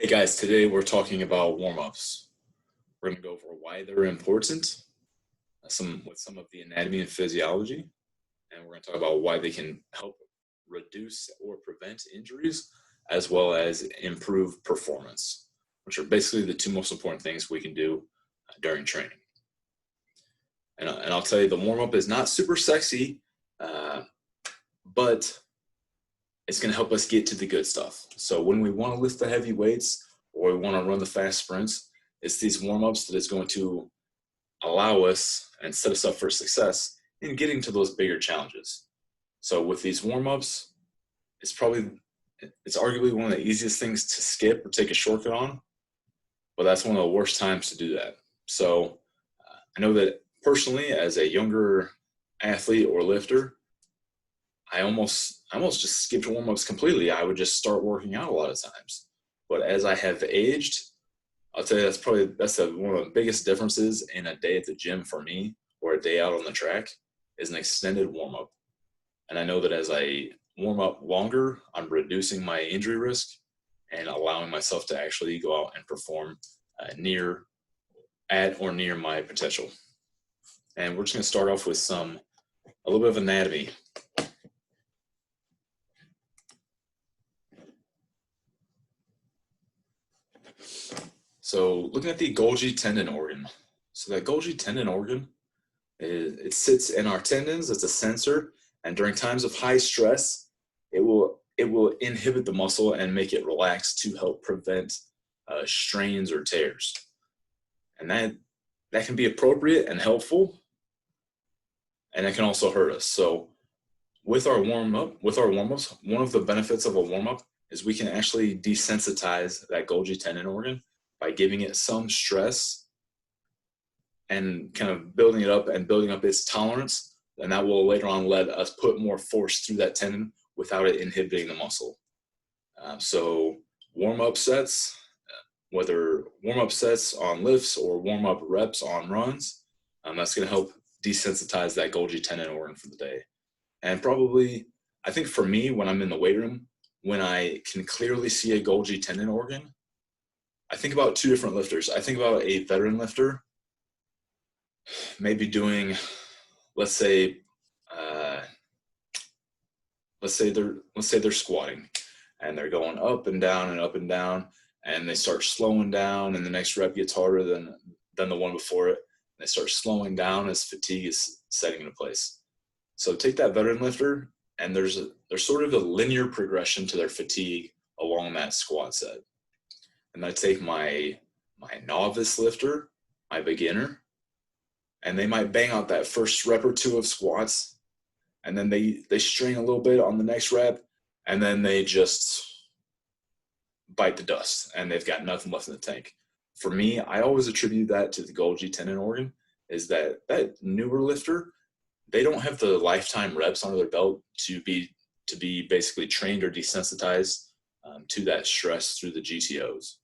Hey guys, today we're talking about warm-ups. We're going to go over why they're important, some of the anatomy and physiology, and we're going to talk about why they can help reduce or prevent injuries, as well as improve performance, which are basically the two most important things we can do during training. And I'll tell you, the warm-up is not super sexy, but it's going to help us get to the good stuff. So when we want to lift the heavy weights or we want to run the fast sprints, it's these warm-ups that is going to allow us and set us up for success in getting to those bigger challenges. So with these warm-ups, it's arguably one of the easiest things to skip or take a shortcut on, but that's one of the worst times to do that. So I know that personally, as a younger athlete or lifter, I almost just skipped warm-ups completely. I would just start working out a lot of times. But as I have aged, I'll tell you that's one of the biggest differences in a day at the gym for me or a day out on the track is an extended warm-up. And I know that as I warm up longer, I'm reducing my injury risk and allowing myself to actually go out and perform at or near my potential. And we're just going to start off with a little bit of anatomy. So looking at the Golgi tendon organ. So that Golgi tendon organ, it sits in our tendons. It's a sensor, and during times of high stress, it will inhibit the muscle and make it relax to help prevent strains or tears. And that can be appropriate and helpful, and it can also hurt us. So with our warm-ups, one of the benefits of a warm-up is we can actually desensitize that Golgi tendon organ by giving it some stress and kind of building up its tolerance, and that will later on let us put more force through that tendon without it inhibiting the muscle. So warm-up sets, whether warm-up sets on lifts or warm-up reps on runs, that's going to help desensitize that Golgi tendon organ for the day. And probably, I think for me, when I'm in the weight room, when I can clearly see a Golgi tendon organ, I think about two different lifters. I think about a veteran lifter, maybe doing, let's say they're squatting, and they're going up and down and up and down, and they start slowing down, and the next rep gets harder than the one before it. And they start slowing down as fatigue is setting into place. So take that veteran lifter, and there's sort of a linear progression to their fatigue along that squat set. And I take my novice lifter, my beginner, and they might bang out that first rep or two of squats, and then they strain a little bit on the next rep, and then they just bite the dust, and they've got nothing left in the tank. For me, I always attribute that to the Golgi tendon organ, is that newer lifter, they don't have the lifetime reps under their belt to be basically trained or desensitized to that stress through the GTOs.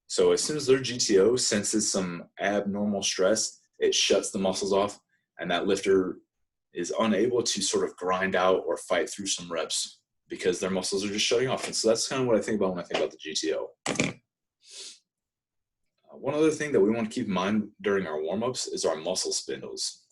So as soon as their GTO senses some abnormal stress, it shuts the muscles off, and that lifter is unable to sort of grind out or fight through some reps because their muscles are just shutting off. And so that's kind of what I think about when I think about the GTO. One other thing that we want to keep in mind during our warm-ups is our muscle spindles.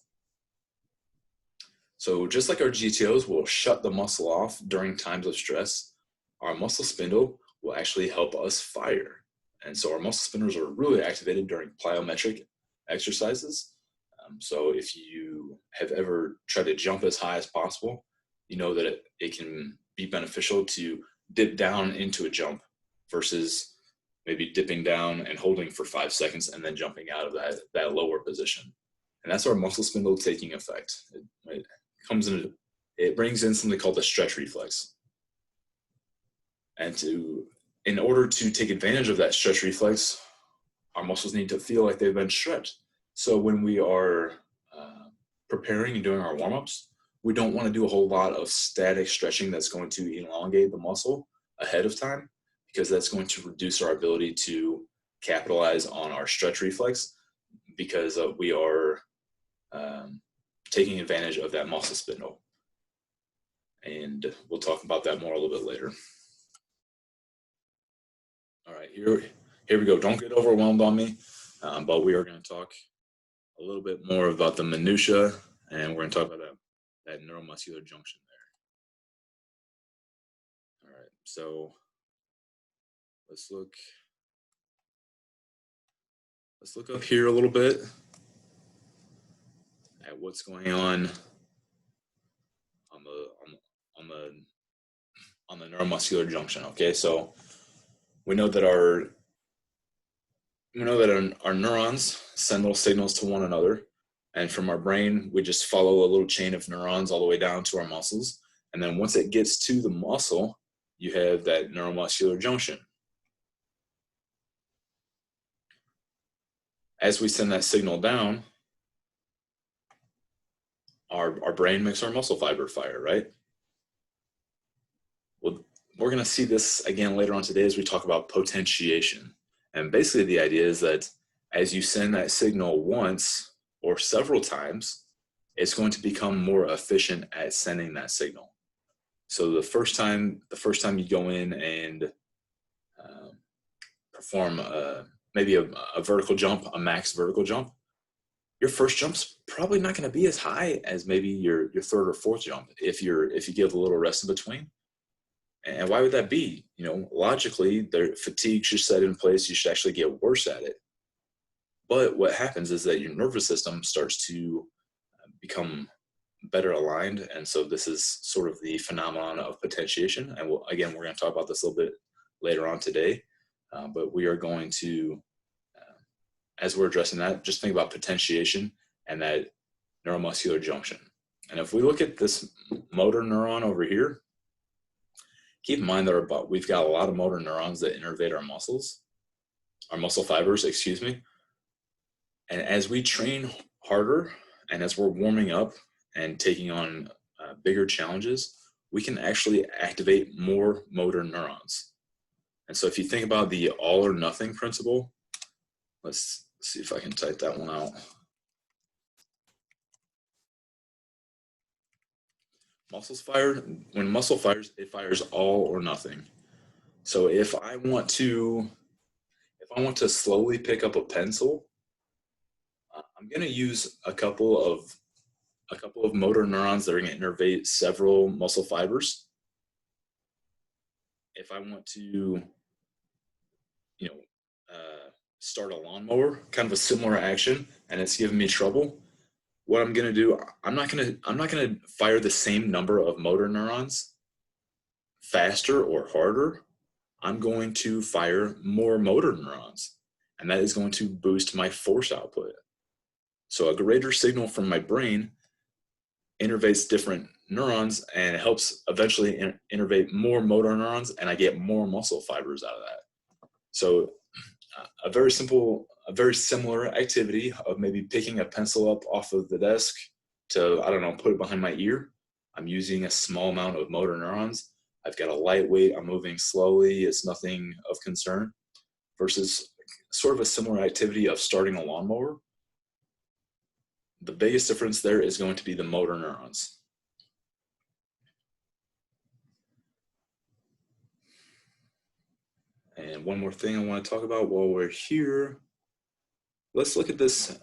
So just like our GTOs will shut the muscle off during times of stress, our muscle spindle will actually help us fire. And so our muscle spindles are really activated during plyometric exercises. So if you have ever tried to jump as high as possible, you know that it can be beneficial to dip down into a jump versus maybe dipping down and holding for 5 seconds and then jumping out of that lower position. And that's our muscle spindle taking effect. It brings in something called the stretch reflex. And in order to take advantage of that stretch reflex, our muscles need to feel like they've been stretched. So when we are preparing and doing our warm-ups, we don't want to do a whole lot of static stretching that's going to elongate the muscle ahead of time, because that's going to reduce our ability to capitalize on our stretch reflex, because we are taking advantage of that muscle spindle. And we'll talk about that more a little bit later. All right, Here we go. Don't get overwhelmed on me, but we are going to talk a little bit more about the minutia, and we're going to talk about that neuromuscular junction there. All right, so let's look up here a little bit at what's going on on the neuromuscular junction. Okay, so we know that our neurons send little signals to one another, and from our brain we just follow a little chain of neurons all the way down to our muscles, and then once it gets to the muscle, you have that neuromuscular junction. As we send that signal down, our brain makes our muscle fiber fire, right? Well, we're going to see this again later on today as we talk about potentiation. And basically the idea is that as you send that signal once or several times, it's going to become more efficient at sending that signal. So the first time you go in and perform maybe a vertical jump, a max vertical jump, your first jump's probably not going to be as high as maybe your third or fourth jump if you give a little rest in between. And why would that be? You know, logically, the fatigue should set in place. You should actually get worse at it. But what happens is that your nervous system starts to become better aligned. And so this is sort of the phenomenon of potentiation. And we're going to talk about this a little bit later on today. But we are going to, as we're addressing that, just think about potentiation and that neuromuscular junction. And if we look at this motor neuron over here, keep in mind that we've got a lot of motor neurons that innervate our muscle fibers, excuse me. And as we train harder and as we're warming up and taking on bigger challenges, we can actually activate more motor neurons. And so if you think about the all or nothing principle, let's see if I can type that one out. When muscle fires, it fires all or nothing. So if I want to slowly pick up a pencil, I'm going to use a couple of motor neurons that are going to innervate several muscle fibers. If I want to, start a lawnmower, kind of a similar action, and it's giving me trouble, what I'm going to do, I'm not going to fire the same number of motor neurons faster or harder. I'm going to fire more motor neurons, and that is going to boost my force output. So a greater signal from my brain innervates different neurons and it helps eventually innervate more motor neurons, and I get more muscle fibers out of that. So a very similar activity of maybe picking a pencil up off of the desk to, put it behind my ear. I'm using a small amount of motor neurons. I've got a lightweight, I'm moving slowly, it's nothing of concern, versus sort of a similar activity of starting a lawnmower. The biggest difference there is going to be the motor neurons. And one more thing I want to talk about while we're here. Let's look at this.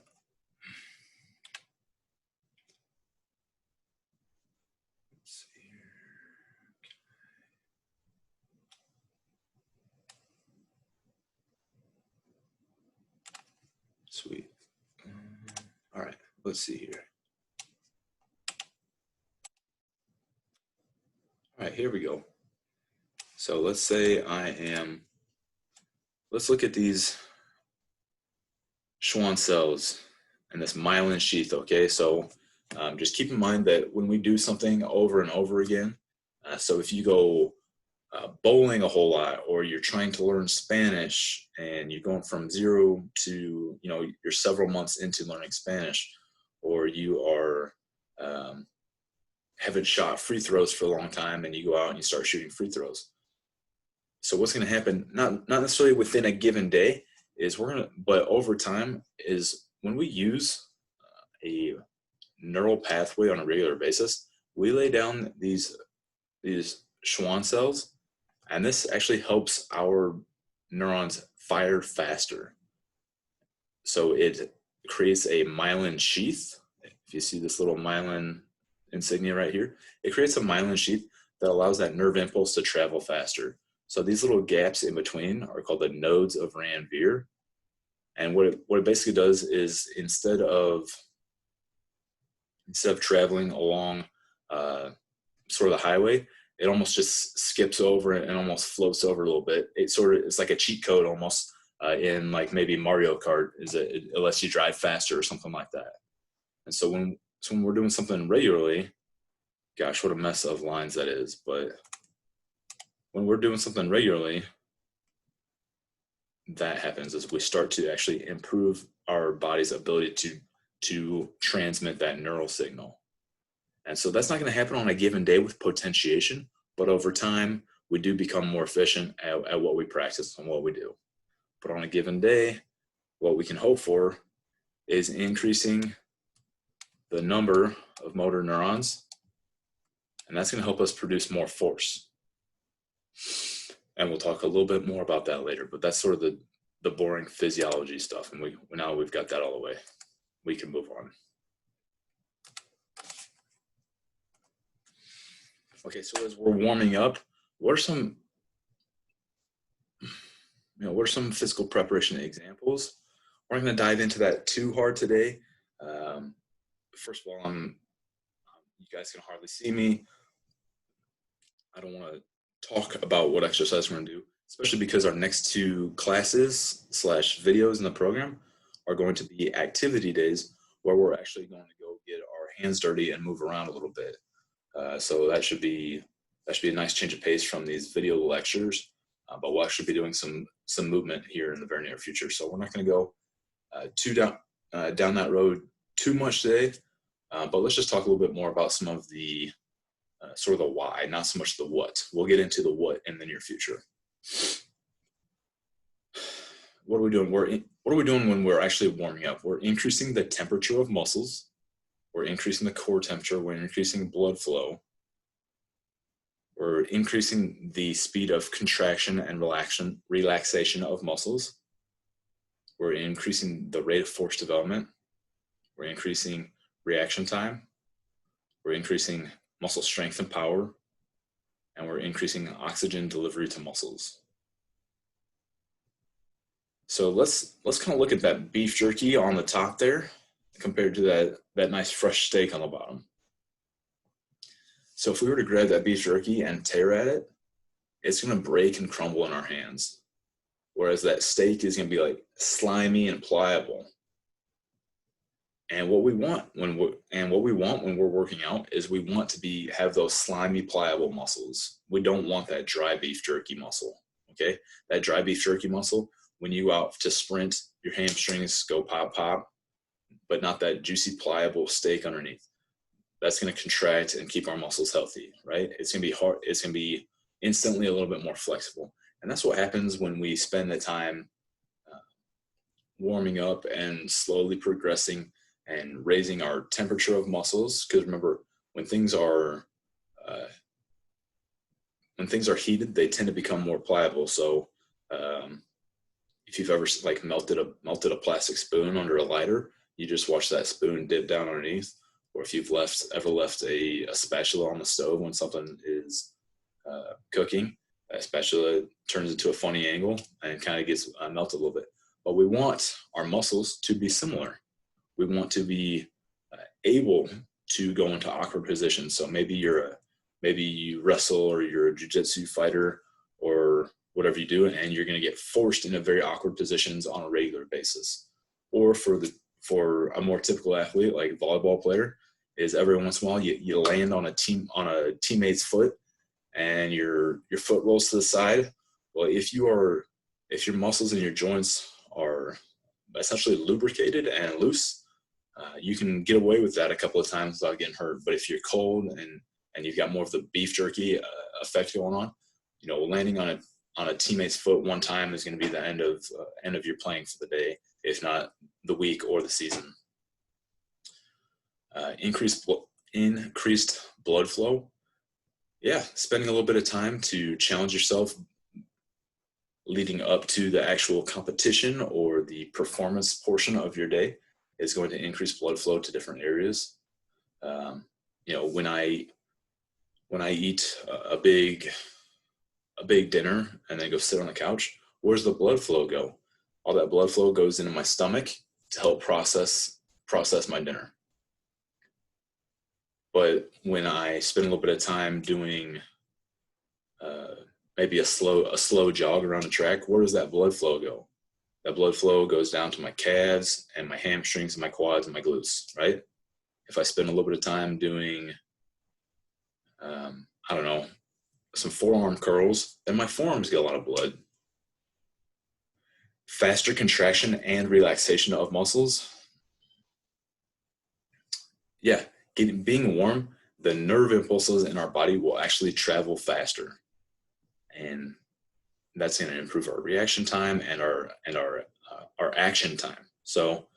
Let's see here. Sweet. All right, let's see here. All right, here we go. So let's say let's look at these Schwann cells and this myelin sheath, okay? So just keep in mind that when we do something over and over again, so if you go bowling a whole lot, or you're trying to learn Spanish and you're going from 0 to, you're several months into learning Spanish, or you are haven't shot free throws for a long time and you go out and you start shooting free throws. So what's going to happen, not necessarily within a given day, but over time, is when we use a neural pathway on a regular basis, we lay down these Schwann cells, and this actually helps our neurons fire faster. So it creates a myelin sheath. If you see this little myelin insignia right here, it creates a myelin sheath that allows that nerve impulse to travel faster. So these little gaps in between are called the nodes of Ranvier. And what it basically does is instead of traveling along sort of the highway, it almost just skips over and almost floats over a little bit. It's like a cheat code almost in like maybe Mario Kart, it lets you drive faster or something like that. And so when we're doing something regularly, gosh, what a mess of lines that is. But when we're doing something regularly, that happens as we start to actually improve our body's ability to transmit that neural signal. And so that's not going to happen on a given day with potentiation, but over time, we do become more efficient at what we practice and what we do. But on a given day, what we can hope for is increasing the number of motor neurons, and that's going to help us produce more force. And we'll talk a little bit more about that later, but that's sort of the boring physiology stuff. And now we've got that all the way, we can move on. Okay, so as we're warming up, what are some physical preparation examples? We're not going to dive into that too hard today. First of all, you guys can hardly see me. I don't want to talk about what exercise we're going to do, especially because our next two classes / videos in the program are going to be activity days where we're actually going to go get our hands dirty and move around a little bit. So that should be a nice change of pace from these video lectures, but we'll actually be doing some movement here in the very near future. So we're not going to go down that road too much today, but let's just talk a little bit more about some of the sort of the why, not so much the what. We'll get into the what in the near future. What are we doing? What are we doing when we're actually warming up? We're increasing the temperature of muscles. We're increasing the core temperature. We're increasing blood flow. We're increasing the speed of contraction and relaxation of muscles. We're increasing the rate of force development. We're increasing reaction time. We're increasing muscle strength and power. And we're increasing oxygen delivery to muscles. So let's kind of look at that beef jerky on the top there compared to that nice fresh steak on the bottom. So if we were to grab that beef jerky and tear at it, it's going to break and crumble in our hands. Whereas that steak is going to be like slimy and pliable. And what we want when we're working out is we want to have those slimy, pliable muscles. We don't want that dry beef jerky muscle. Okay, that dry beef jerky muscle, when you go out to sprint, your hamstrings go pop, pop, but not that juicy, pliable steak underneath. That's going to contract and keep our muscles healthy, right? It's going to be hard. It's going to be instantly a little bit more flexible. And that's what happens when we spend the time warming up and slowly progressing and raising our temperature of muscles. Because remember, when things are heated, they tend to become more pliable. So if you've ever like melted a plastic spoon under a lighter, you just watch that spoon dip down underneath. Or if you've ever left a spatula on the stove when something is cooking, that spatula turns into a funny angle and kind of gets melted a little bit. But we want our muscles to be similar. We want to be able to go into awkward positions. So maybe you wrestle or you're a jiu-jitsu fighter or whatever you do, and you're going to get forced into very awkward positions on a regular basis. Or for a more typical athlete, like a volleyball player, is every once in a while you land on a teammate's foot and your foot rolls to the side. Well, if your muscles and your joints are essentially lubricated and loose, you can get away with that a couple of times without getting hurt. But if you're cold and you've got more of the beef jerky effect going on, landing on a teammate's foot one time is going to be the end of your playing for the day, if not the week or the season. Increased blood flow. Yeah, spending a little bit of time to challenge yourself, leading up to the actual competition or the performance portion of your day is going to increase blood flow to different areas. You know, when I eat a big dinner and then go sit on the couch, where's the blood flow go? All that blood flow goes into my stomach to help process my dinner. But when I spend a little bit of time doing maybe a slow jog around the track, where does that blood flow go? That blood flow goes down to my calves and my hamstrings and my quads and my glutes, right? If I spend a little bit of time doing, I don't know, some forearm curls, then my forearms get a lot of blood. Faster contraction and relaxation of muscles. Yeah, being warm, the nerve impulses in our body will actually travel faster. And that's going to improve our reaction time and our action time. So,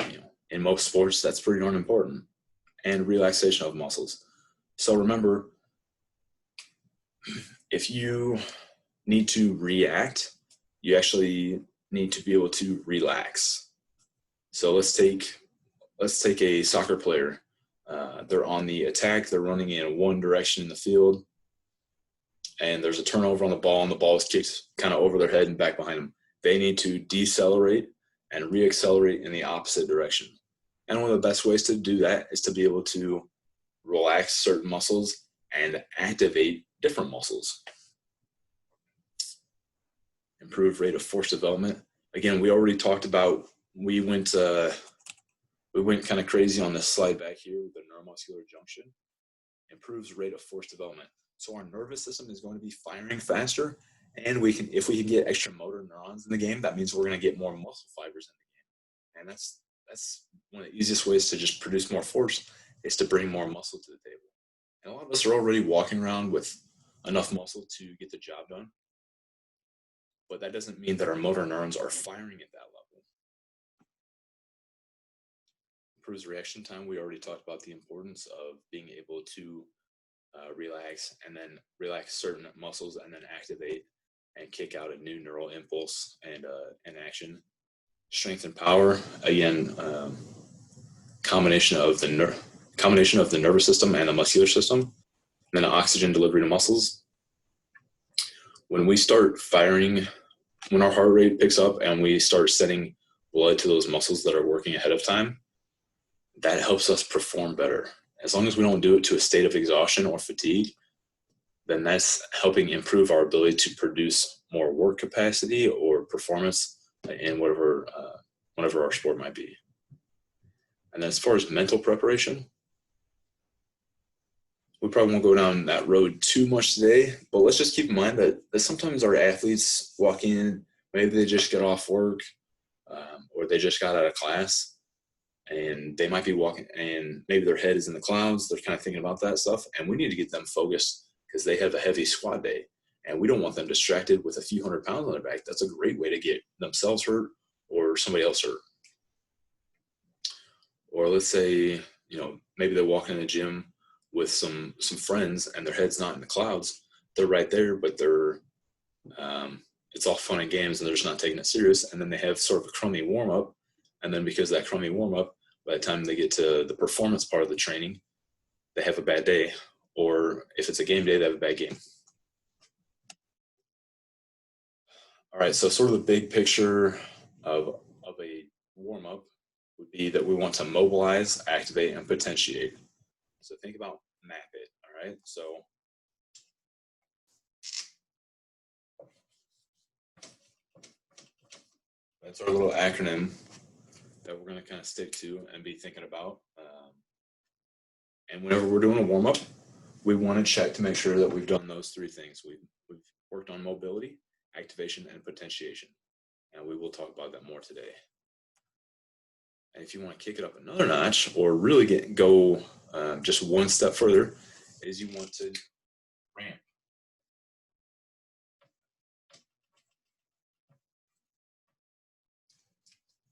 you know, in most sports, that's pretty darn important. And relaxation of muscles. So remember, if you need to react, you actually need to be able to relax. So let's take a soccer player. They're on the attack. They're running in one direction in the field, and there's a turnover on the ball, and the ball is kicked kind of over their head and back behind them. They need to decelerate and reaccelerate in the opposite direction. And one of the best ways to do that is to be able to relax certain muscles and activate different muscles. Improved rate of force development. Again, we already talked about, we went kind of crazy on this slide back here with the neuromuscular junction. Improves rate of force development. So our nervous system is going to be firing faster, and if we can get extra motor neurons in the game, that means we're going to get more muscle fibers in the game. And that's one of the easiest ways to just produce more force, is to bring more muscle to the table. And a lot of us are already walking around with enough muscle to get the job done, but that doesn't mean that our motor neurons are firing at that level. Improves reaction time. We already talked about the importance of being able to relax and then relax certain muscles and then activate and kick out a new neural impulse and action. Strength and power. Again, combination of the nervous system and the muscular system, and then oxygen delivery to muscles. When we start firing, when our heart rate picks up and we start sending blood to those muscles that are working ahead of time, that helps us perform better. As long as we don't do it to a state of exhaustion or fatigue, then that's helping improve our ability to produce more work capacity or performance in whatever our sport might be. And then as far as mental preparation, we probably won't go down that road too much today, but let's just keep in mind that sometimes our athletes walk in, maybe they just get off work or they just got out of class, and they might be walking and maybe their head is in the clouds. They're kind of thinking about that stuff, and we need to get them focused because they have a heavy squat day, and we don't want them distracted with a few hundred pounds on their back. That's a great way to get themselves hurt or somebody else hurt. Or let's say, you know, maybe they're walking in the gym with some friends and their head's not in the clouds. They're right there, but they're it's all fun and games and they're just not taking it serious. And then they have sort of a crummy warm up. And then because of that crummy warm up, by the time they get to the performance part of the training, they have a bad day. Or if it's a game day, they have a bad game. All right, so sort of the big picture of a warm up would be that we want to mobilize, activate, and potentiate. So think about map it, all right? So that's our little acronym that we're going to kind of stick to and be thinking about. And whenever we're doing a warm-up, we want to check to make sure that we've done those three things. We've worked on mobility, activation, and potentiation. And we will talk about that more today. And if you want to kick it up another notch or really go just one step further, is you want to ramp.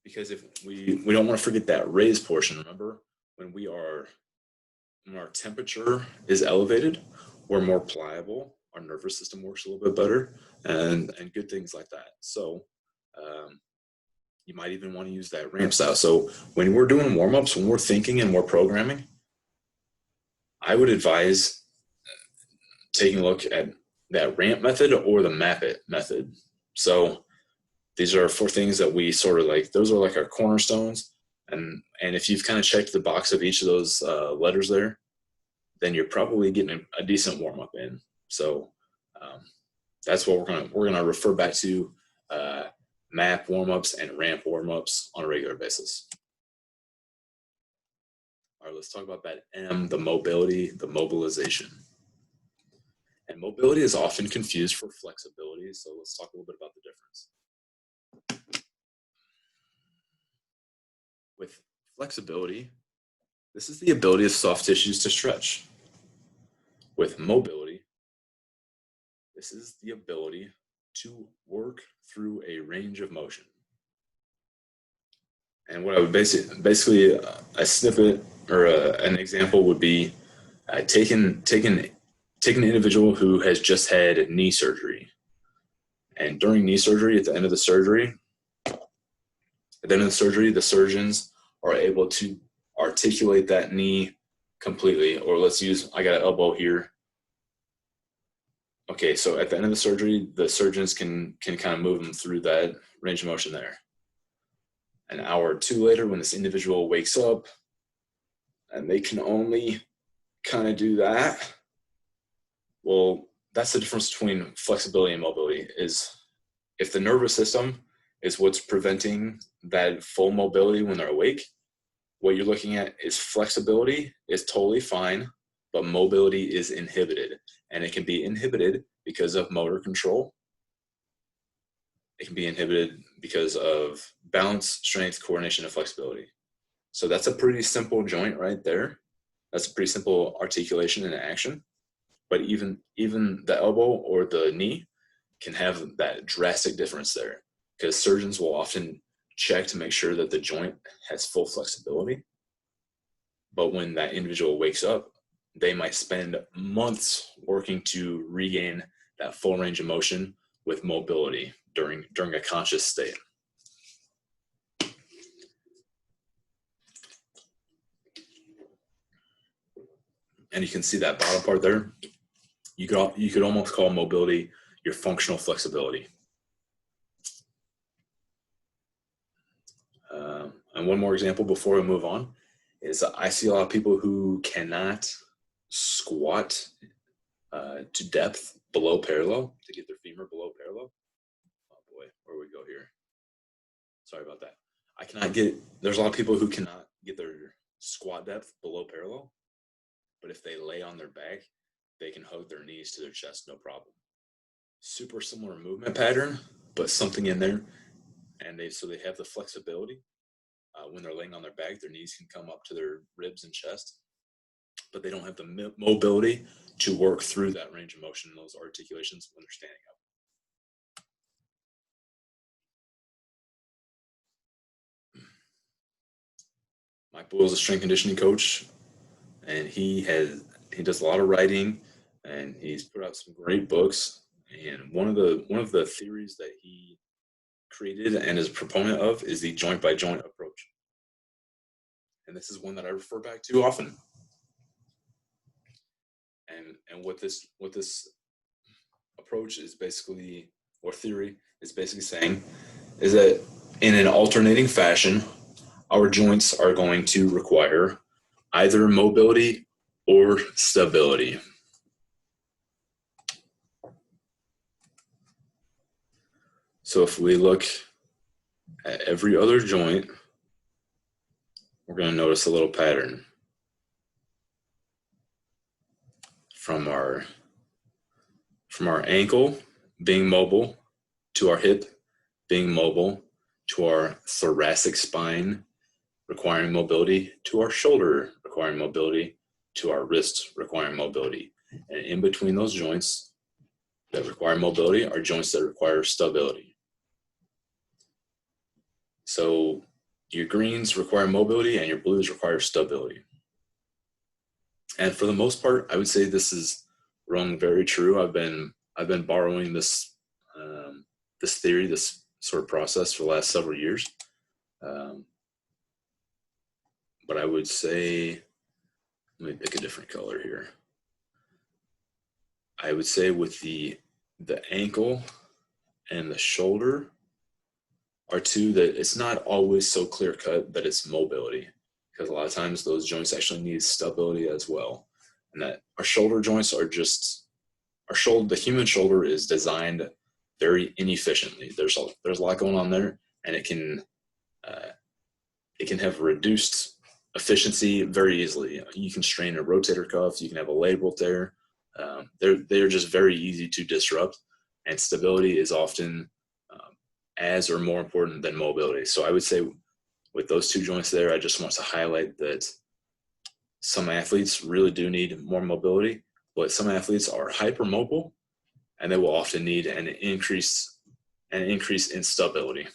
Because if we don't want to forget that raise portion. Remember, when our temperature is elevated, we're more pliable, our nervous system works a little bit better, and good things like that. So you might even want to use that ramp style. So when we're doing warm-ups, when we're thinking and we're programming, I would advise taking a look at that ramp method or the map it method. So these are 4 things that we sort of like, those are like our cornerstones. And if you've kind of checked the box of each of those letters there, then you're probably getting a decent warm-up in. So that's what we're gonna refer back to, map warm-ups and ramp warm-ups on a regular basis. All right, let's talk about that M, the mobility, the mobilization. And mobility is often confused for flexibility, so let's talk a little bit about the difference. With flexibility, this is the ability of soft tissues to stretch. With mobility, this is the ability to work through a range of motion. And what I would basically a snippet or an example would be take an individual who has just had knee surgery. And during knee surgery, at the end of the surgery, the surgeons are able to articulate that knee completely. Or let's use, I got an elbow here. Okay, so at the end of the surgery, the surgeons can kind of move them through that range of motion there. An hour or 2 later, when this individual wakes up and they can only kind of do that, well, that's the difference between flexibility and mobility. Is if the nervous system is what's preventing that full mobility when they're awake, what you're looking at is flexibility is totally fine, but mobility is inhibited. And it can be inhibited because of motor control. It can be inhibited because of balance, strength, coordination, and flexibility. So that's a pretty simple joint right there. That's a pretty simple articulation and action. But even the elbow or the knee can have that drastic difference there, because surgeons will often check to make sure that the joint has full flexibility. But when that individual wakes up, they might spend months working to regain that full range of motion with mobility during a conscious state. And you can see that bottom part there. You could almost call mobility your functional flexibility. And one more example before we move on is I see a lot of people who cannot squat to depth below parallel, to get their femur below parallel. Oh boy, where we go here? Sorry about that. There's a lot of people who cannot get their squat depth below parallel, but if they lay on their back, they can hug their knees to their chest, no problem. Super similar movement pattern, but something in there, and they have the flexibility. When they're laying on their back, their knees can come up to their ribs and chest, but they don't have the mobility to work through that range of motion and those articulations when they're standing up. Mike Boyle is a strength conditioning coach, and he does a lot of writing, and he's put out some great books. And one of the theories that he created and is a proponent of is the joint by joint approach. And this is one that I refer back to often. And what this approach is basically, or theory is basically saying, is that in an alternating fashion, our joints are going to require either mobility or stability. So if we look at every other joint, we're going to notice a little pattern. From our ankle being mobile, to our hip being mobile, to our thoracic spine requiring mobility, to our shoulder requiring mobility, to our wrist requiring mobility. And in between those joints that require mobility are joints that require stability. So your greens require mobility and your blues require stability. And for the most part, I would say this is rung very true. I've been borrowing this this theory, this sort of process for the last several years. But I would say, let me pick a different color here. I would say with the ankle and the shoulder are two that it's not always so clear cut that it's mobility, because a lot of times those joints actually need stability as well. And that our shoulder joints are just, the human shoulder is designed very inefficiently. There's a lot going on there, and it can have reduced efficiency very easily. You can strain a rotator cuff, you can have a labral tear. They're just very easy to disrupt, and stability is often as or more important than mobility. So I would say with those two joints there, I just want to highlight that some athletes really do need more mobility, but some athletes are hypermobile, and they will often need an increase in stability.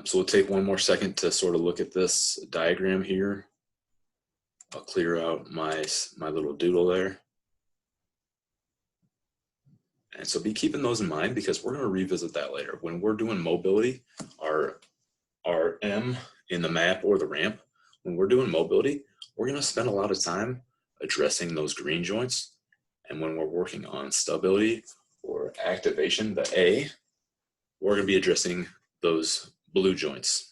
So we'll take one more second to sort of look at this diagram here. I'll clear out my little doodle there. And so be keeping those in mind, because we're going to revisit that later. When we're doing mobility, our M in the map or the ramp, when we're doing mobility, we're going to spend a lot of time addressing those green joints. And when we're working on stability or activation, the A, we're going to be addressing those blue joints.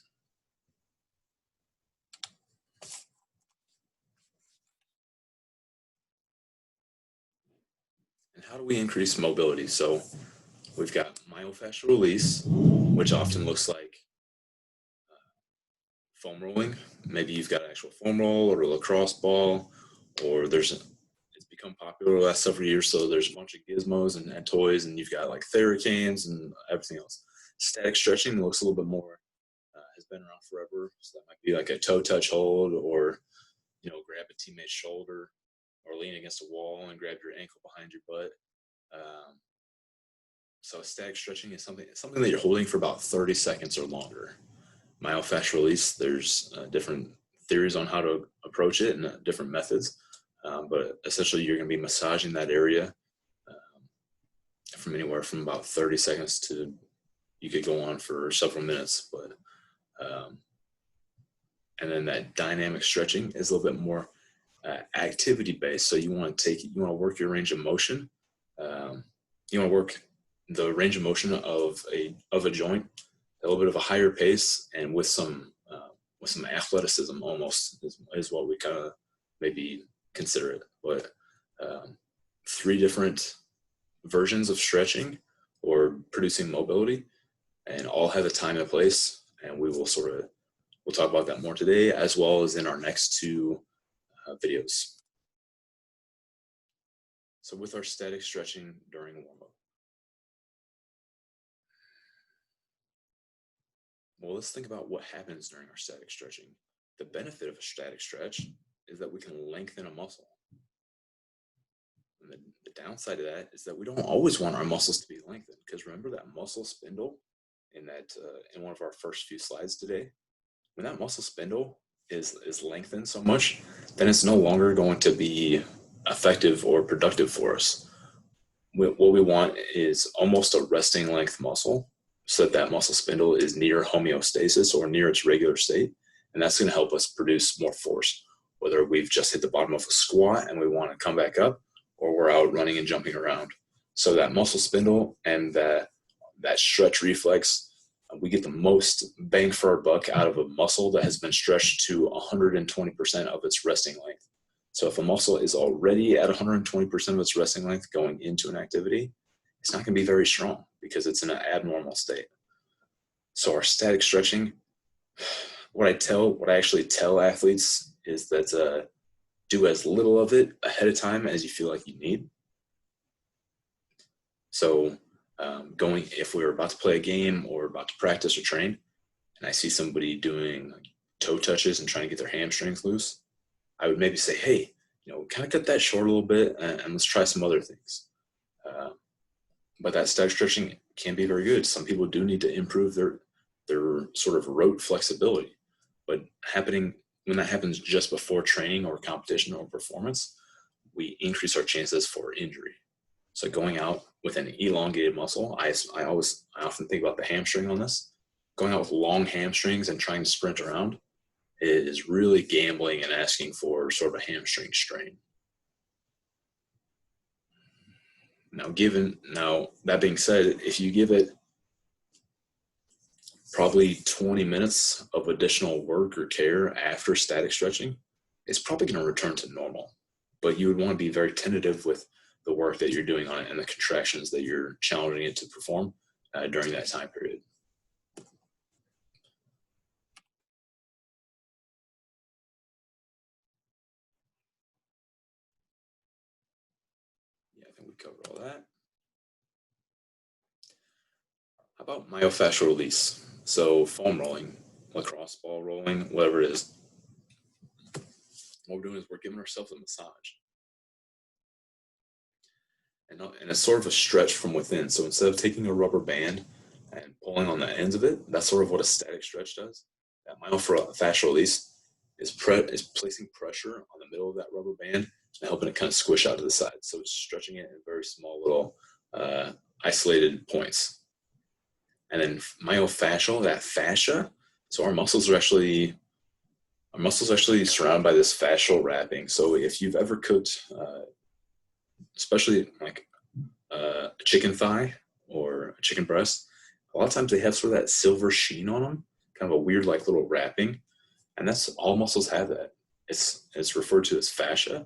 And how do we increase mobility? So we've got myofascial release, which often looks like foam rolling. Maybe you've got an actual foam roll or a lacrosse ball, or it's become popular the last several years, so there's a bunch of gizmos and toys, and you've got like Theracanes and everything else. Static stretching looks a little bit more, has been around forever, so that might be like a toe touch hold, or grab a teammate's shoulder, or lean against a wall and grab your ankle behind your butt. So static stretching is something that you're holding for about 30 seconds or longer. Myofascial release, there's different theories on how to approach it and different methods, but essentially you're going to be massaging that area from anywhere from about 30 seconds to, you could go on for several minutes. But and then that dynamic stretching is a little bit more activity based. So you want to work your range of motion. You want to work the range of motion of a joint a little bit of a higher pace, and with some athleticism almost is what we kind of maybe consider it. But 3 different versions of stretching or producing mobility, and all have a time and place, and we'll talk about that more today, as well as in our next 2 videos. So with our static stretching during warm-up, well, let's think about what happens during our static stretching. The benefit of a static stretch is that we can lengthen a muscle. And the downside of that is that we don't always want our muscles to be lengthened, because remember that muscle spindle in one of our first few slides today? When that muscle spindle is lengthened so much, then it's no longer going to be effective or productive for us. What we want is almost a resting length muscle, so that muscle spindle is near homeostasis or near its regular state. And that's going to help us produce more force, whether we've just hit the bottom of a squat and we want to come back up, or we're out running and jumping around. So that muscle spindle and that stretch reflex, we get the most bang for our buck out of a muscle that has been stretched to 120% of its resting length. So if a muscle is already at 120% of its resting length going into an activity, it's not going to be very strong because it's in an abnormal state. So our static stretching, what I actually tell athletes is that do as little of it ahead of time as you feel like you need. So if we're about to play a game or about to practice or train, and I see somebody doing toe touches and trying to get their hamstrings loose, I would maybe say, hey, kind of cut that short a little bit, and let's try some other things. But that static stretching can be very good. Some people do need to improve their sort of rote flexibility. But when that happens just before training or competition or performance, we increase our chances for injury. So going out with an elongated muscle, I often think about the hamstring on this. Going out with long hamstrings and trying to sprint around is really gambling and asking for sort of a hamstring strain. Now that being said, if you give it probably 20 minutes of additional work or care after static stretching, it's probably going to return to normal. But you would want to be very tentative with the work that you're doing on it and the contractions that you're challenging it to perform during that time period. Yeah, I think we covered all that. How about myofascial release? So foam rolling, lacrosse ball rolling, whatever it is. What we're doing is we're giving ourselves a massage. And it's sort of a stretch from within. So instead of taking a rubber band and pulling on the ends of it, that's sort of what a static stretch does. That myofascial release is placing pressure on the middle of that rubber band and helping it kind of squish out to the side. So it's stretching it in very small little isolated points. And then myofascial, that fascia. So our muscles are actually surrounded by this fascial wrapping. So if you've ever cooked, especially like a chicken thigh or a chicken breast, a lot of times they have sort of that silver sheen on them, kind of a weird like little wrapping. And that's all muscles have that. It's referred to as fascia.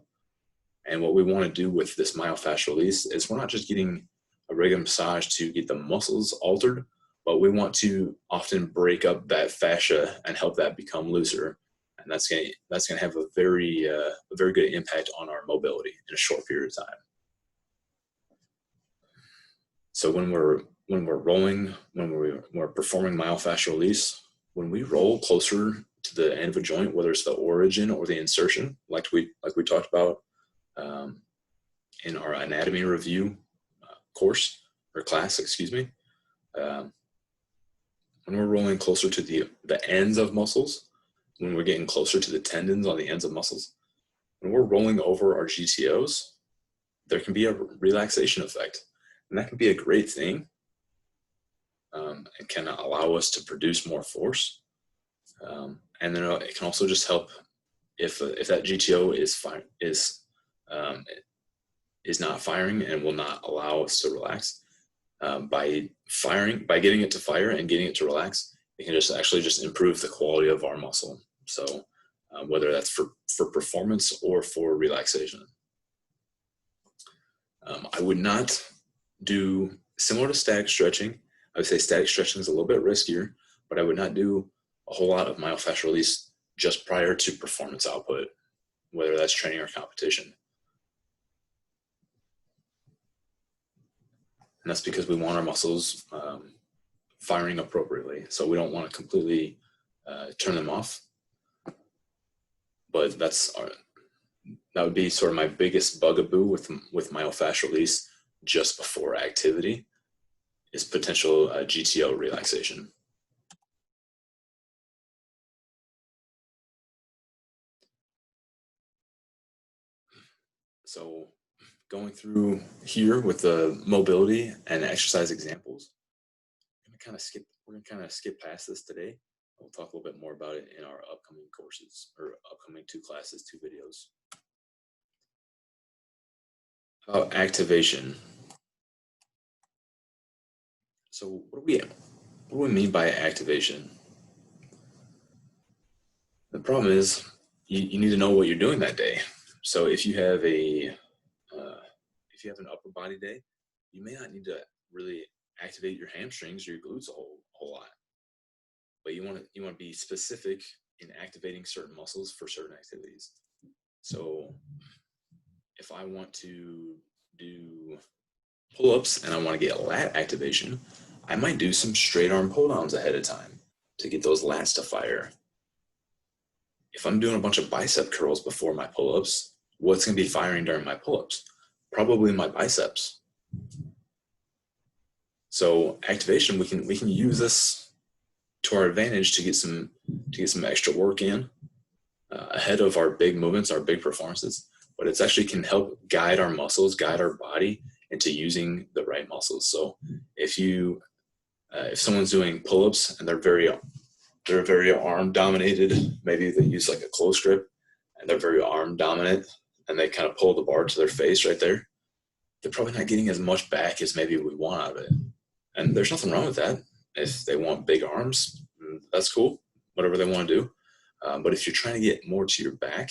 And what we want to do with this myofascial release is we're not just getting a regular massage to get the muscles altered, but we want to often break up that fascia and help that become looser. And that's going to have a very good impact on our mobility in a short period of time. So when we're rolling, when we're performing myofascial release, when we roll closer to the end of a joint, whether it's the origin or the insertion, like we talked about in our anatomy review course or class, excuse me. When we're rolling closer to the ends of muscles, when we're getting closer to the tendons on the ends of muscles, when we're rolling over our GTOs, there can be a relaxation effect. And that can be a great thing. It can allow us to produce more force. And then it can also just help if that GTO is not firing and will not allow us to relax. By getting it to fire and getting it to relax, it can just improve the quality of our muscle. So whether that's for performance or for relaxation. I would not do, similar to static stretching, I would say static stretching is a little bit riskier, but I would not do a whole lot of myofascial release just prior to performance output, whether that's training or competition. And that's because we want our muscles firing appropriately. So we don't want to completely turn them off. But that would be sort of my biggest bugaboo with myofascial release just before activity is potential GTO relaxation. So going through here with the mobility and exercise examples, we're gonna kind of skip past this today. We'll talk a little bit more about it in our upcoming courses or upcoming 2 classes, 2 videos. About activation. So what do we mean by activation? The problem is you need to know what you're doing that day. So if you have an upper body day, you may not need to really activate your hamstrings or your glutes a whole lot. But you want to be specific in activating certain muscles for certain activities. So if I want to do pull-ups and I want to get lat activation, I might do some straight arm pull downs ahead of time to get those lats to fire. If I'm doing a bunch of bicep curls before my pull-ups, what's going to be firing during my pull-ups? Probably my biceps. So activation, we can use this to our advantage to get some extra work in ahead of our big movements, our big performances. But it's actually can help guide our muscles, guide our body into using the right muscles. So if someone's doing pull-ups and they're very arm dominated, maybe they use like a close grip and they're very arm dominant and they kind of pull the bar to their face right there, they're probably not getting as much back as maybe we want out of it. And there's nothing wrong with that. If they want big arms, that's cool, whatever they want to do. But if you're trying to get more to your back,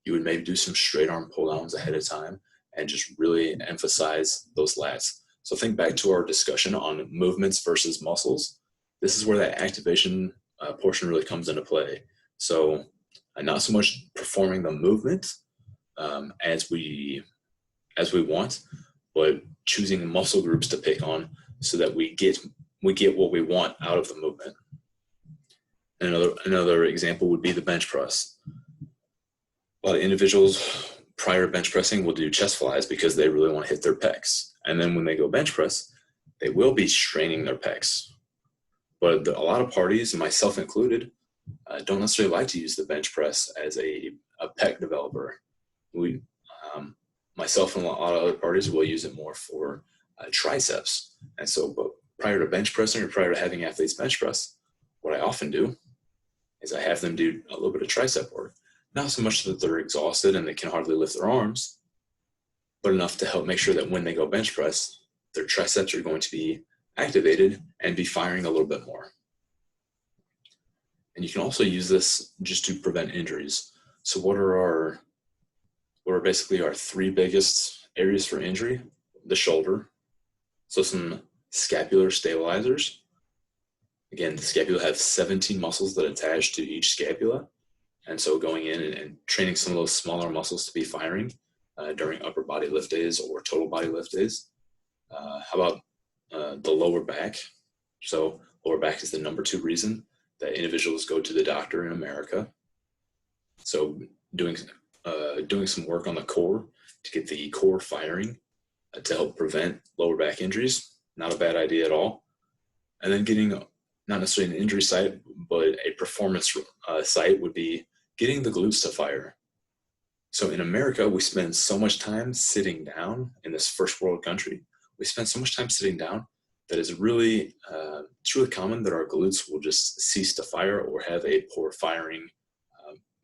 you would maybe do some straight arm pull downs ahead of time and just really emphasize those lats. So think back to our discussion on movements versus muscles. This is where that activation portion really comes into play. So not so much performing the movement as we want, but choosing muscle groups to pick on so that we get what we want out of the movement. Another example would be the bench press. A lot of individuals prior to bench pressing will do chest flies because they really want to hit their pecs. And then when they go bench press, they will be straining their pecs. But a lot of parties, myself included, don't necessarily like to use the bench press as a pec developer. Myself and a lot of other parties will use it more for triceps. And so, but prior to bench pressing or prior to having athletes bench press, what I often do is I have them do a little bit of tricep work. Not so much that they're exhausted and they can hardly lift their arms, but enough to help make sure that when they go bench press, their triceps are going to be activated and be firing a little bit more. And you can also use this just to prevent injuries. So what are basically our three biggest areas for injury? The shoulder. So some scapular stabilizers. Again, the scapula has 17 muscles that attach to each scapula. And so going in and training some of those smaller muscles to be firing during upper body lift days or total body lift days. How about the lower back? So lower back is the number 2 reason that individuals go to the doctor in America. So doing some work on the core to get the core firing to help prevent lower back injuries. Not a bad idea at all. And then getting not necessarily an injury site, but a performance site would be getting the glutes to fire. So in America, we spend so much time sitting down in this first world country. We spend so much time sitting down that it's really common that our glutes will just cease to fire or have a poor firing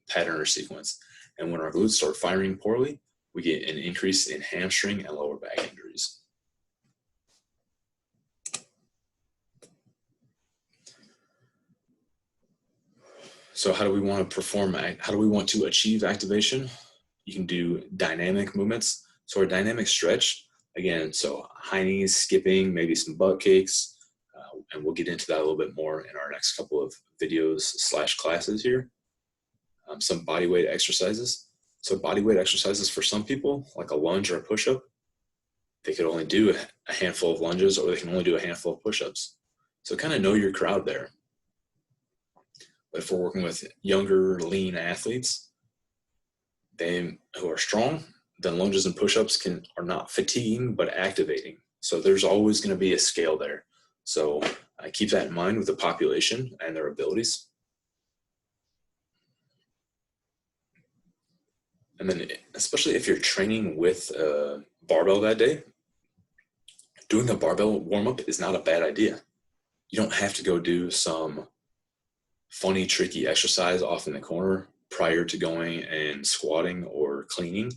pattern or sequence. And when our glutes start firing poorly, we get an increase in hamstring and lower back injuries. So how do we want to perform? How do we want to achieve activation? You can do dynamic movements. So our dynamic stretch, again, so high knees, skipping, maybe some butt kicks, and we'll get into that a little bit more in our next couple of videos / classes here. Some body weight exercises. So body weight exercises for some people, like a lunge or a push-up, they could only do a handful of lunges or they can only do a handful of push-ups. So kind of know your crowd there. But if we're working with younger, lean athletes, who are strong, then lunges and push-ups are not fatiguing, but activating. So there's always going to be a scale there. So keep that in mind with the population and their abilities. And then especially if you're training with a barbell that day, doing a barbell warm-up is not a bad idea. You don't have to go do some funny, tricky exercise off in the corner prior to going and squatting or cleaning.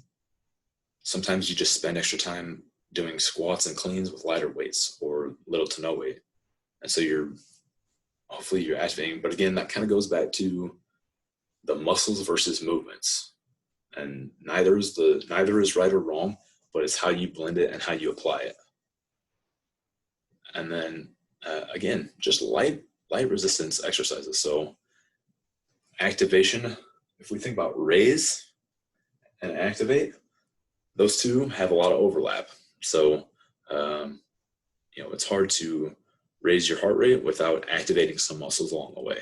Sometimes you just spend extra time doing squats and cleans with lighter weights or little to no weight. And so hopefully you're activating. But again, that kind of goes back to the muscles versus movements. And neither is right or wrong, but it's how you blend it and how you apply it. And then again, just light resistance exercises. So activation, if we think about raise and activate, those two have a lot of overlap. So, it's hard to raise your heart rate without activating some muscles along the way.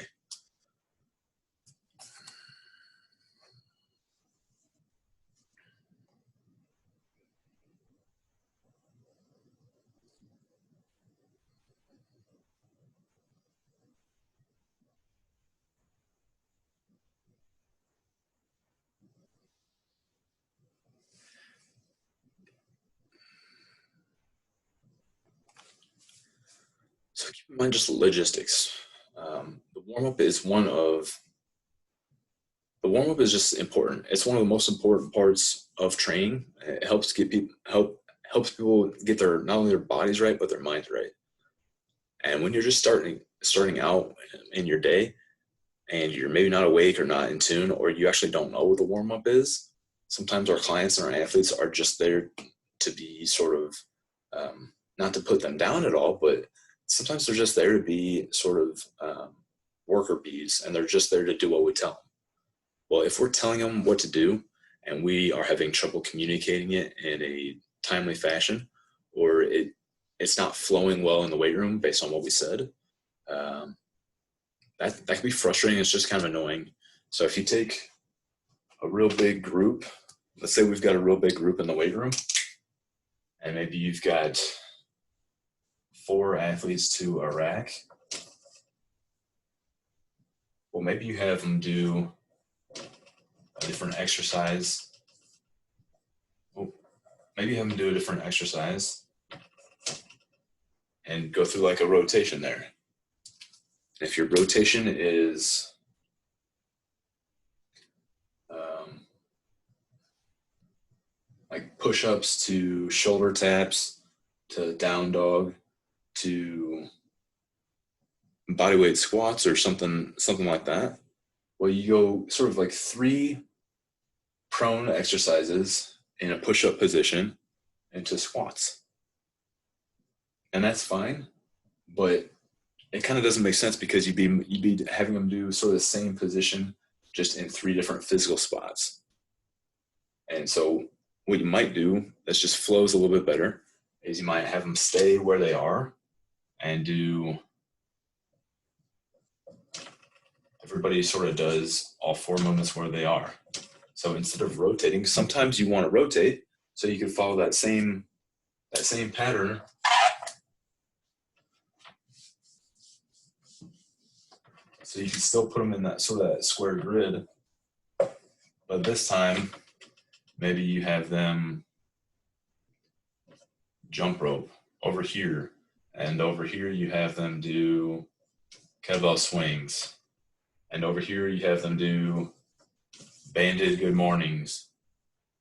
keep in mind just logistics. The warm-up is the warm-up is just important. It's one of the most important parts of training. It helps helps people get their not only their bodies right, but their minds right. And when you're just starting out in your day, and you're maybe not awake or not in tune, or you actually don't know what the warm up is, sometimes our clients and our athletes are just there to be sort of, not to put them down at all, but sometimes they're just there to be sort of worker bees, and they're just there to do what we tell them. Well, if we're telling them what to do and we are having trouble communicating it in a timely fashion, or it's not flowing well in the weight room based on what we said, that can be frustrating. It's just kind of annoying. So if you take a real big group, let's say we've got a real big group in the weight room, and maybe you've got 4 athletes to a rack. Well, maybe you have them do a different exercise. Maybe you have them do a different exercise and go through like a rotation there. If your rotation is like push-ups to shoulder taps to down dog to bodyweight squats or something like that, well, you go sort of like 3 prone exercises in a push-up position into squats. And that's fine, but it kind of doesn't make sense because you'd be having them do sort of the same position just in 3 different physical spots. And so what you might do that just flows a little bit better is you might have them stay where they are and do, everybody sort of does all 4 movements where they are. So instead of rotating, sometimes you want to rotate so you can follow that same pattern. So you can still put them in that sort of that square grid, but this time maybe you have them jump rope over here, and over here you have them do kettlebell swings, and over here you have them do banded good mornings,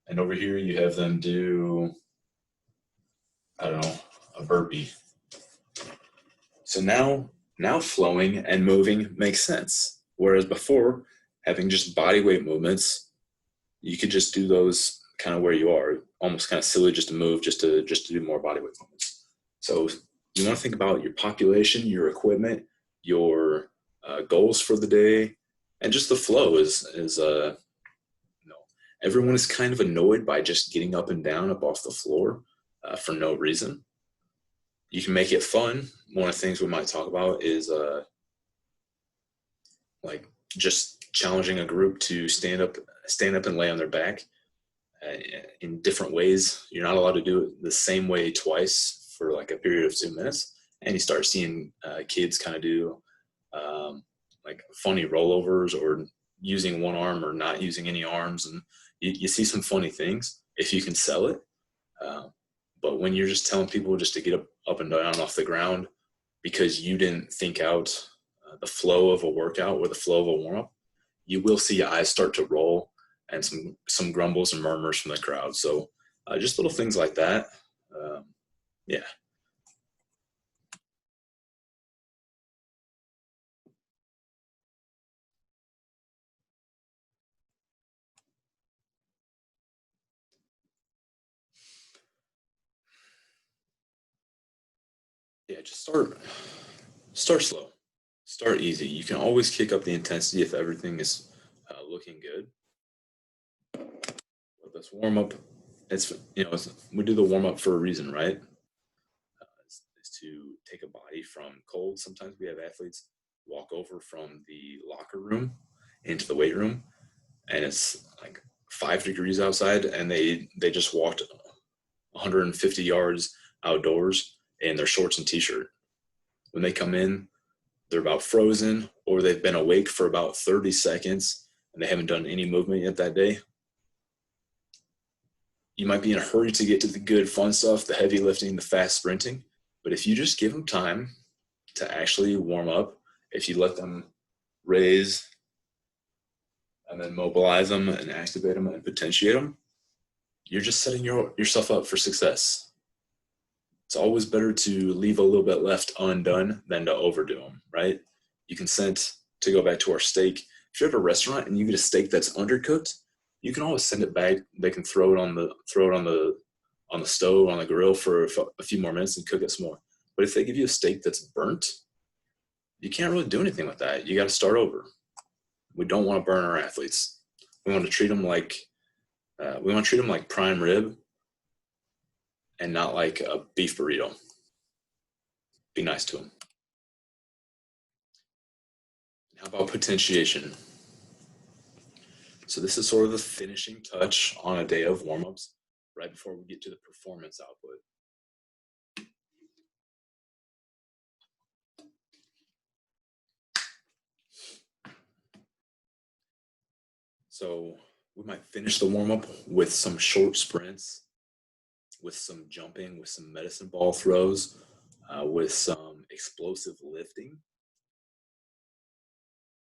and over here you have them do, I don't know, a burpee. So now flowing and moving makes sense. Whereas before, having just body weight movements, you could just do those kind of where you are, almost kind of silly just to move, just to do more body weight movements. So you want to think about your population, your equipment, your goals for the day, and just the flow is everyone is kind of annoyed by just getting up and down up off the floor for no reason. You can make it fun. One of the things we might talk about is like just challenging a group to stand up and lay on their back in different ways. You're not allowed to do it the same way twice for like a period of 2 minutes. And you start seeing kids kind of do like funny rollovers or using one arm or not using any arms. And you see some funny things if you can sell it. But when you're just telling people just to get up and down off the ground because you didn't think out the flow of a workout or the flow of a warm-up, you will see eyes start to roll and some grumbles and murmurs from the crowd. So just little things like that. Yeah. Yeah, just start slow. Start easy. You can always kick up the intensity if everything is looking good. But this warm up, we do the warm up for a reason, right? Is to take a body from cold. Sometimes we have athletes walk over from the locker room into the weight room, and it's like 5 degrees outside, and they just walked 150 yards outdoors in their shorts and t-shirt. When they come in, they're about frozen, or they've been awake for about 30 seconds and they haven't done any movement yet that day. You might be in a hurry to get to the good fun stuff, the heavy lifting, the fast sprinting, but if you just give them time to actually warm up, if you let them raise and then mobilize them and activate them and potentiate them, you're just setting yourself up for success. It's always better to leave a little bit left undone than to overdo them, right? You can send, to go back to our steak, if you're at a restaurant and you get a steak that's undercooked, you can always send it back. They can throw it on the stove, on the grill for a few more minutes and cook it some more. But if they give you a steak that's burnt, you can't really do anything with that. You got to start over. We don't want to burn our athletes. We want to treat them like prime rib and not like a beef burrito. Be nice to them. How about potentiation? So this is sort of the finishing touch on a day of warm-ups right before we get to the performance output. So we might finish the warm-up with some short sprints, with some jumping, with some medicine ball throws, with some explosive lifting.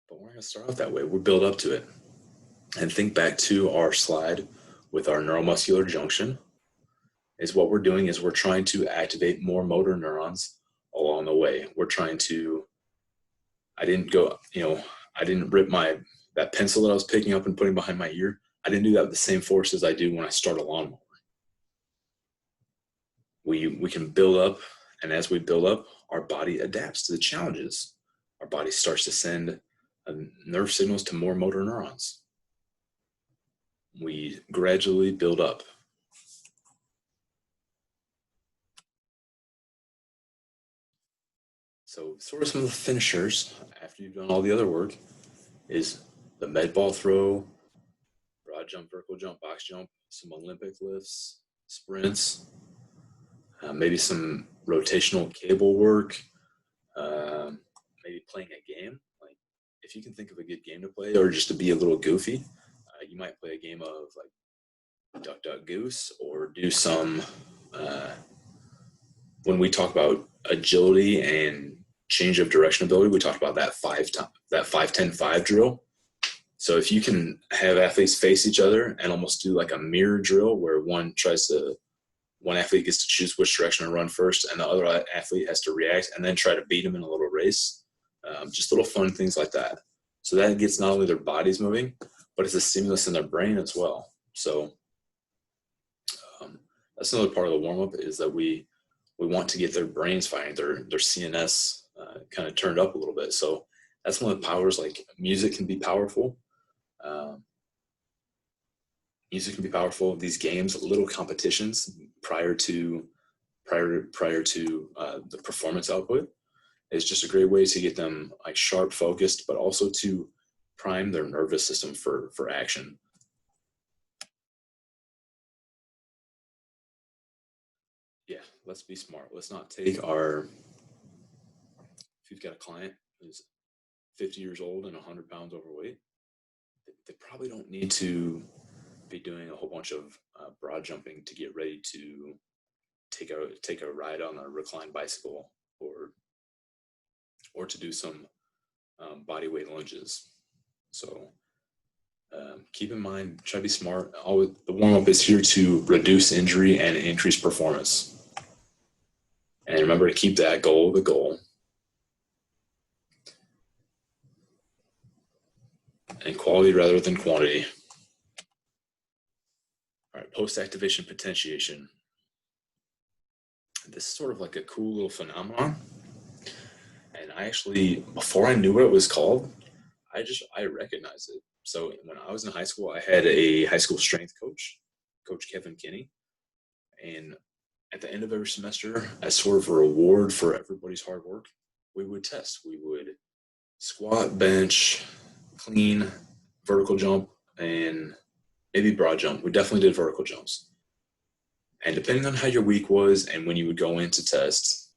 But we're going to start off that way. We'll build up to it. And think back to our slide with our neuromuscular junction. Is what we're doing is we're trying to activate more motor neurons along the way. We're trying to, I didn't rip that pencil that I was picking up and putting behind my ear. I didn't do that with the same force as I do when I start a lawnmower. We can build up, and as we build up, our body adapts to the challenges. Our body starts to send nerve signals to more motor neurons. We gradually build up. So sort of some of the finishers after you've done all the other work is the med ball throw, broad jump, vertical jump, box jump, some Olympic lifts, sprints, maybe some rotational cable work, maybe playing a game. Like if you can think of a good game to play or just to be a little goofy, you might play a game of like Duck, Duck, Goose, or do some, when we talk about agility and change of direction ability, we talk about that 5-10-5 drill. So if you can have athletes face each other and almost do like a mirror drill where one athlete gets to choose which direction to run first and the other athlete has to react and then try to beat them in a little race. Just little fun things like that. So that gets not only their bodies moving, but it's a stimulus in their brain as well. So that's another part of the warm-up, is that we want to get their brains firing, their CNS kind of turned up a little bit. So that's one of the powers. Like music can be powerful. These games, little competitions prior to the performance output is just a great way to get them like sharp focused, but also to prime their nervous system for action. Yeah, let's be smart. Let's not take if you've got a client who's 50 years old and 100 pounds overweight, they probably don't need to be doing a whole bunch of broad jumping to get ready to take a ride on a reclined bicycle or to do some body weight lunges. So keep in mind, try to be smart. The warm-up is here to reduce injury and increase performance. And remember to keep that goal the goal. And quality rather than quantity. All right, post-activation potentiation. This is sort of like a cool little phenomenon. And I actually, before I knew what it was called, I recognized it. So when I was in high school, I had a high school strength coach, Coach Kevin Kinney. And at the end of every semester, as sort of a reward for everybody's hard work, we would test. We would squat, bench, clean, vertical jump, and maybe broad jump. We definitely did vertical jumps. And depending on how your week was and when you would go in to test,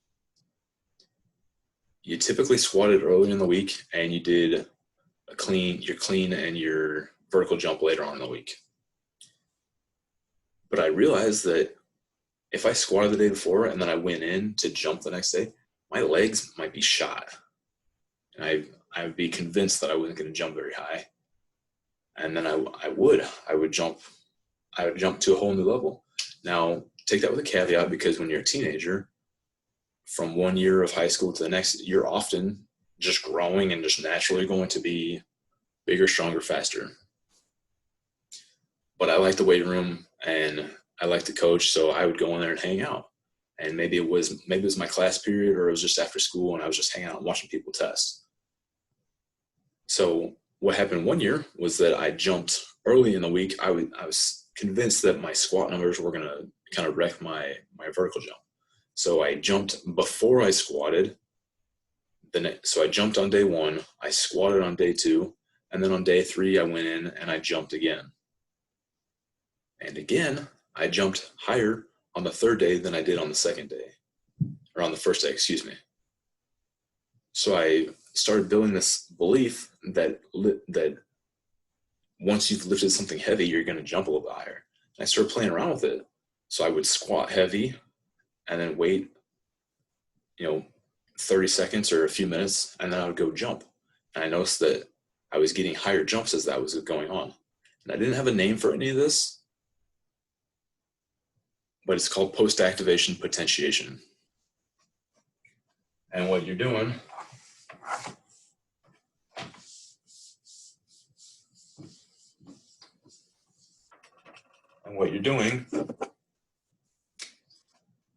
you typically squatted early in the week and you did your clean and your vertical jump later on in the week. But I realized that if I squatted the day before and then I went in to jump the next day, my legs might be shot. And I would be convinced that I wasn't going to jump very high. And then I would jump to a whole new level. Now, take that with a caveat, because when you're a teenager, from one year of high school to the next, you're often just growing and just naturally going to be bigger, stronger, faster. But I like the weight room and I like to coach, so I would go in there and hang out. And maybe it was my class period, or it was just after school and I was just hanging out and watching people test. So what happened one year was that I jumped early in the week. I was convinced that my squat numbers were going to kind of wreck my vertical jump. So I jumped before I squatted. So I jumped on day 1, I squatted on day 2, and then on day 3, I went in and I jumped again. And again, I jumped higher on the 3rd day than I did on the 2nd day, or on the 1st day, excuse me. So I started building this belief that once you've lifted something heavy, you're going to jump a little bit higher. And I started playing around with it. So I would squat heavy and then wait, 30 seconds or a few minutes, and then I would go jump. And I noticed that I was getting higher jumps as that was going on. And I didn't have a name for any of this, but it's called post-activation potentiation. And what you're doing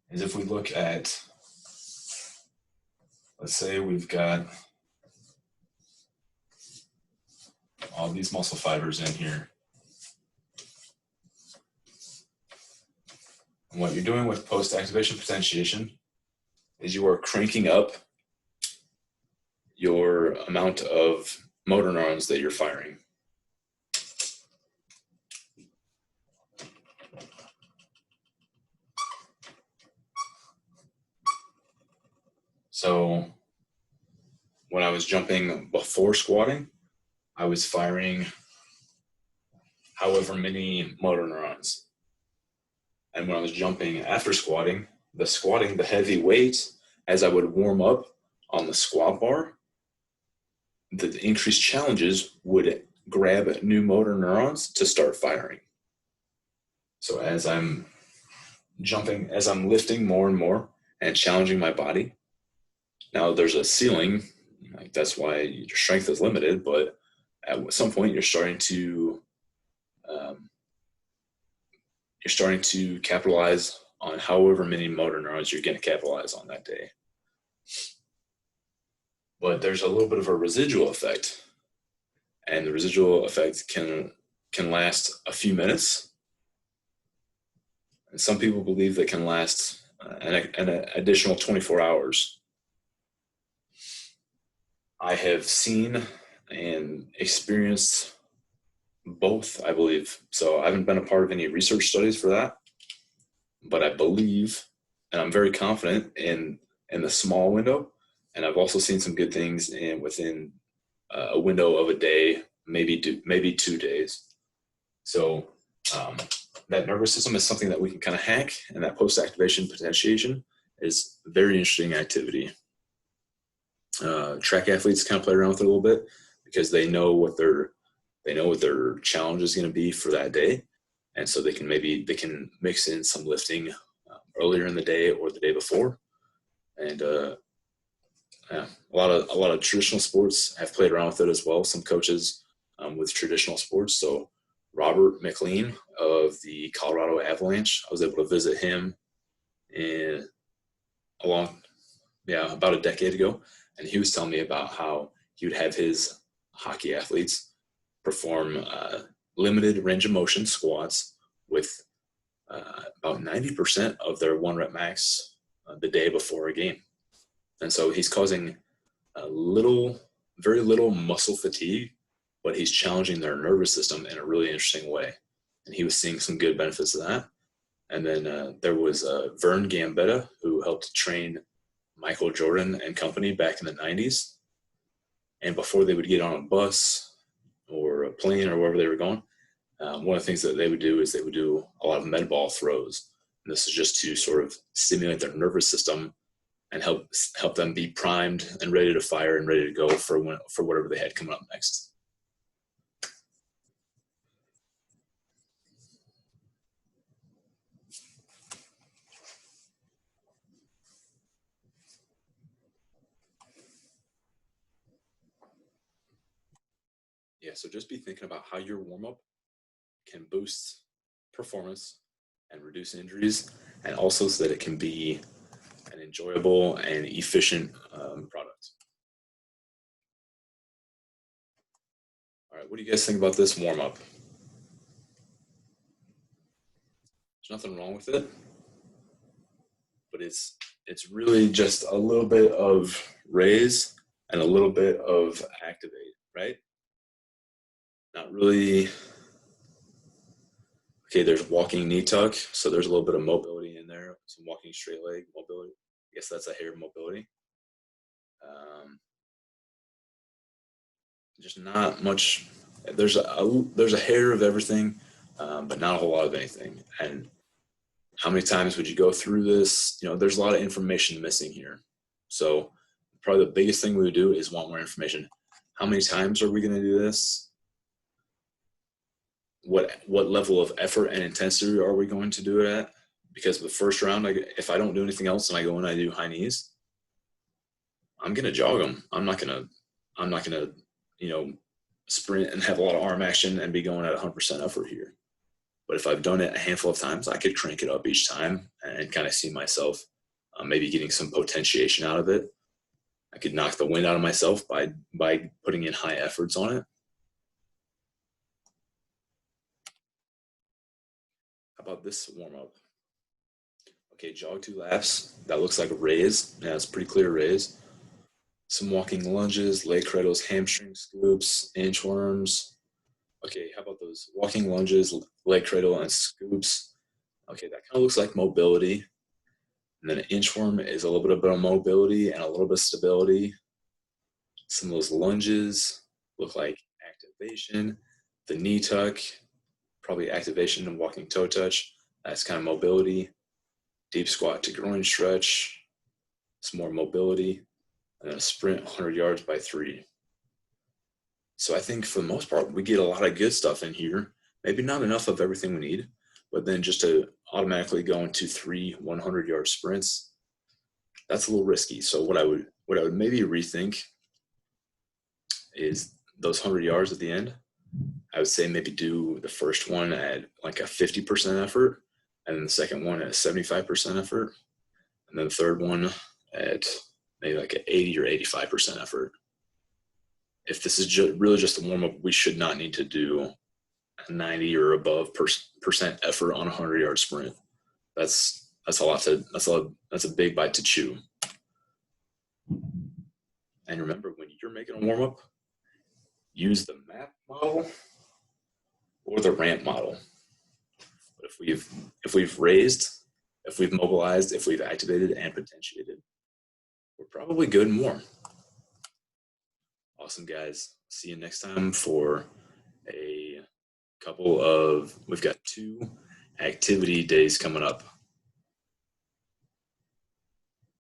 is, if we look at, let's say we've got all these muscle fibers in here. And what you're doing with post-activation potentiation is you are cranking up your amount of motor neurons that you're firing. So when I was jumping before squatting, I was firing however many motor neurons. And when I was jumping after squatting, the heavy weight, as I would warm up on the squat bar, the increased challenges would grab new motor neurons to start firing. So as I'm lifting more and more and challenging my body, now there's a ceiling, like that's why your strength is limited, but at some point you're starting to capitalize on however many motor neurons you're going to capitalize on that day. But there's a little bit of a residual effect, and the residual effect can last a few minutes. And some people believe that can last an additional 24 hours. I have seen and experienced both, I believe. So I haven't been a part of any research studies for that, but I believe, and I'm very confident in the small window. And I've also seen some good things within a window of a day, maybe 2 days. So that nervous system is something that we can kind of hack, and that post-activation potentiation is a very interesting activity. Track athletes kind of play around with it a little bit because they know what their challenge is going to be for that day, and so they can mix in some lifting earlier in the day or the day before. And a lot of traditional sports have played around with it as well. Some coaches with traditional sports. So Robert McLean of the Colorado Avalanche, I was able to visit him about a decade ago. And he was telling me about how he would have his hockey athletes perform limited range of motion squats with about 90% of their 1 rep max the day before a game. And so he's causing very little muscle fatigue, but he's challenging their nervous system in a really interesting way. And he was seeing some good benefits of that. And then there was Vern Gambetta, who helped train Michael Jordan and company back in the 90s. And before they would get on a bus or a plane or wherever they were going, one of the things that they would do is they would do a lot of med ball throws. And this is just to sort of stimulate their nervous system and help them be primed and ready to fire and ready to go for whatever they had coming up next. Yeah, so just be thinking about how your warm-up can boost performance and reduce injuries, and also so that it can be an enjoyable and efficient product. All right, what do you guys think about this warm-up? There's nothing wrong with it, but it's really just a little bit of raise and a little bit of activate, right? Not really. Okay, there's walking knee tuck, so there's a little bit of mobility in there. Some walking straight leg mobility. I guess that's a hair mobility. Just not much. There's a hair of everything, but not a whole lot of anything. And how many times would you go through this? There's a lot of information missing here. So probably the biggest thing we would do is want more information. How many times are we going to do this? What level of effort and intensity are we going to do it at? Because the first round, if I don't do anything else and I go and I do high knees, I'm going to jog them. I'm not going to, sprint and have a lot of arm action and be going at 100% effort here. But if I've done it a handful of times, I could crank it up each time and kind of see myself maybe getting some potentiation out of it. I could knock the wind out of myself by putting in high efforts on it. How about this warm up? Okay, jog 2 laps. That looks like a raise. Yeah, it's pretty clear raise. Some walking lunges, leg cradles, hamstring scoops, inchworms. Okay, how about those walking lunges, leg cradle, and scoops? Okay, that kind of looks like mobility. And then an inchworm is a little bit of mobility and a little bit of stability. Some of those lunges look like activation. The knee tuck, probably activation and walking toe touch. That's kind of mobility. Deep squat to groin stretch. Some more mobility. And then a sprint 100 yards by 3. So I think for the most part, we get a lot of good stuff in here. Maybe not enough of everything we need, but then just to automatically go into 3 100-yard sprints, that's a little risky. So what I would maybe rethink is those 100 yards at the end. I would say maybe do the first one at like a 50% effort, and then the second one at a 75% effort, and then the third one at maybe like an 80 or 85% effort. If this is really just a warm-up, we should not need to do a 90 or above percent effort on a 100-yard sprint. That's a lot that's a big bite to chew. And remember, when you're making a warm-up, use the MAP model or the ramp model. But if we've raised, if we've mobilized, if we've activated and potentiated, we're probably good and more. Awesome, guys. See you next time for we've got 2 activity days coming up.